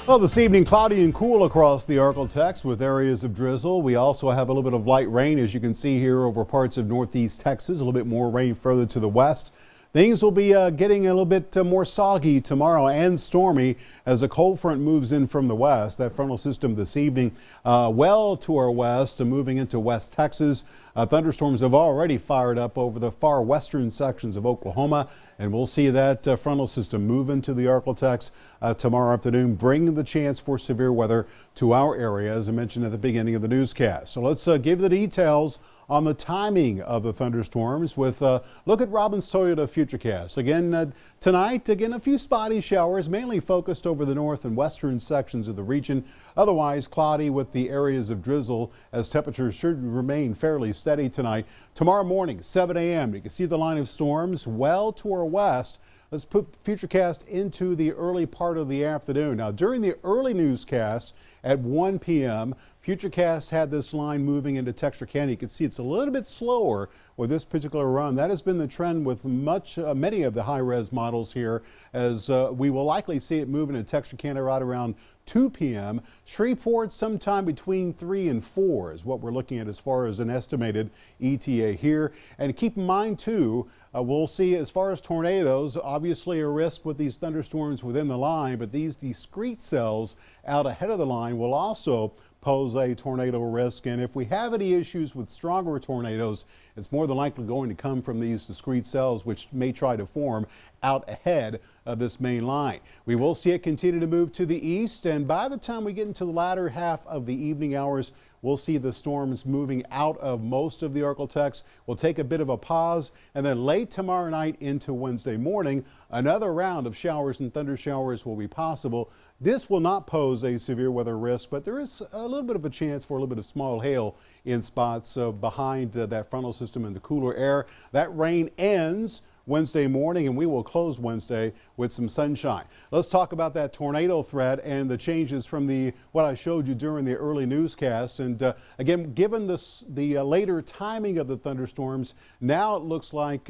Well, this evening, cloudy and cool across the Arklatex with areas of drizzle. We also have a little bit of light rain, as you can see here, over parts of northeast Texas. A little bit more rain further to the west. Things will be getting a little bit more soggy tomorrow and stormy as a cold front moves in from the west. That frontal system this evening well to our west, moving into West Texas. Thunderstorms have already fired up over the far western sections of Oklahoma, and we'll see that frontal system move into the Arklatex tomorrow afternoon, bringing the chance for severe weather to our area, as I mentioned at the beginning of the newscast. So let's give the details on the timing of the thunderstorms with a look at Robbins Toyota Futurecast. Again, tonight, a few spotty showers, mainly focused over the north and western sections of the region. Otherwise, cloudy with the areas of drizzle as temperatures should remain fairly steady tonight. Tomorrow morning, 7 a.m., you can see the line of storms well to our west. Let's put Futurecast into the early part of the afternoon. Now, during the early newscast at 1 p.m., Futurecast had this line moving into Texarkana. You can see it's a little bit slower with this particular run. That has been the trend with many of the high-res models here, as we will likely see it moving to Texarkana right around 2 p.m. Shreveport sometime between 3 and 4 is what we're looking at as far as an estimated ETA here. And keep in mind, too, we'll see as far as tornadoes, obviously a risk with these thunderstorms within the line, but these discrete cells out ahead of the line will also pose a tornado risk. And if we have any issues with stronger tornadoes, it's more than likely going to come from these discrete cells, which may try to form out ahead of this main line. We will see it continue to move to the east, and by the time we get into the latter half of the evening hours, we'll see the storms moving out of most of the Arklatex. We'll take a bit of a pause, and then late tomorrow night into Wednesday morning, another round of showers and thunder showers will be possible. This will not pose a severe weather risk, but there is a little bit of a chance for a little bit of small hail in spots behind that frontal system and the cooler air. That rain ends Wednesday morning, and we will close Wednesday with some sunshine. Let's talk about that tornado threat and the changes from what I showed you during the early newscast. And again, given the later timing of the thunderstorms, now it looks like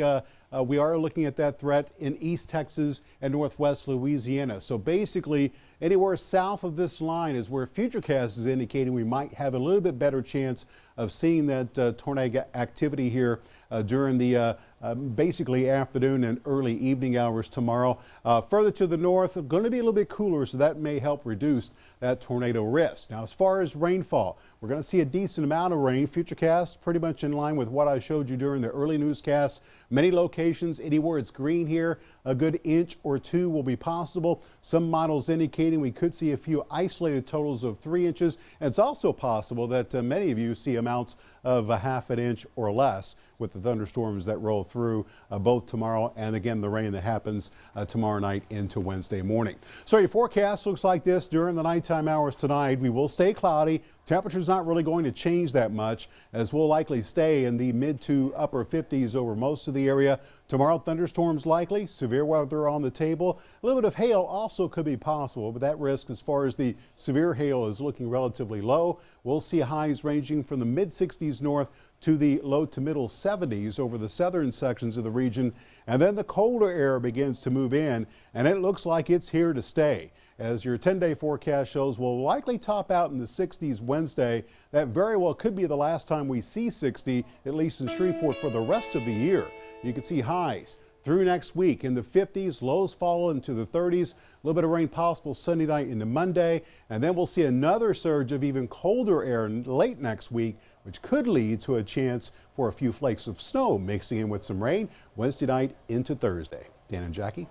we are looking at that threat in East Texas and Northwest Louisiana. So basically, anywhere south of this line is where Futurecast is indicating we might have a little bit better chance of seeing that tornado activity here during the basically afternoon and early evening hours tomorrow. Further to the north, going to be a little bit cooler, so that may help reduce that tornado risk. Now, as far as rainfall, we're going to see a decent amount of rain. Futurecast pretty much in line with what I showed you during the early newscast. Many locations, anywhere it's green here, a good inch or two will be possible. Some models indicating we could see a few isolated totals of 3 inches. And it's also possible that many of you see amounts of a half an inch or less with the thunderstorms that roll through both tomorrow and again the rain that happens tomorrow night into Wednesday morning. So your forecast looks like this during the nighttime hours tonight. We will stay cloudy. Temperature's not really going to change that much, as we'll likely stay in the mid to upper 50s over most of the area. Tomorrow, thunderstorms likely, severe weather on the table. A little bit of hail also could be possible, but that risk as far as the severe hail is looking relatively low. We'll see highs ranging from the mid 60s north to the low to middle 70s over the southern sections of the region. And then the colder air begins to move in, and it looks like it's here to stay. As your 10-day forecast shows, we'll likely top out in the 60s Wednesday. That very well could be the last time we see 60, at least in Shreveport, for the rest of the year. You can see highs through next week in the 50s, lows fall into the 30s, a little bit of rain possible Sunday night into Monday, and then we'll see another surge of even colder air late next week, which could lead to a chance for a few flakes of snow mixing in with some rain Wednesday night into Thursday. Dan and Jackie.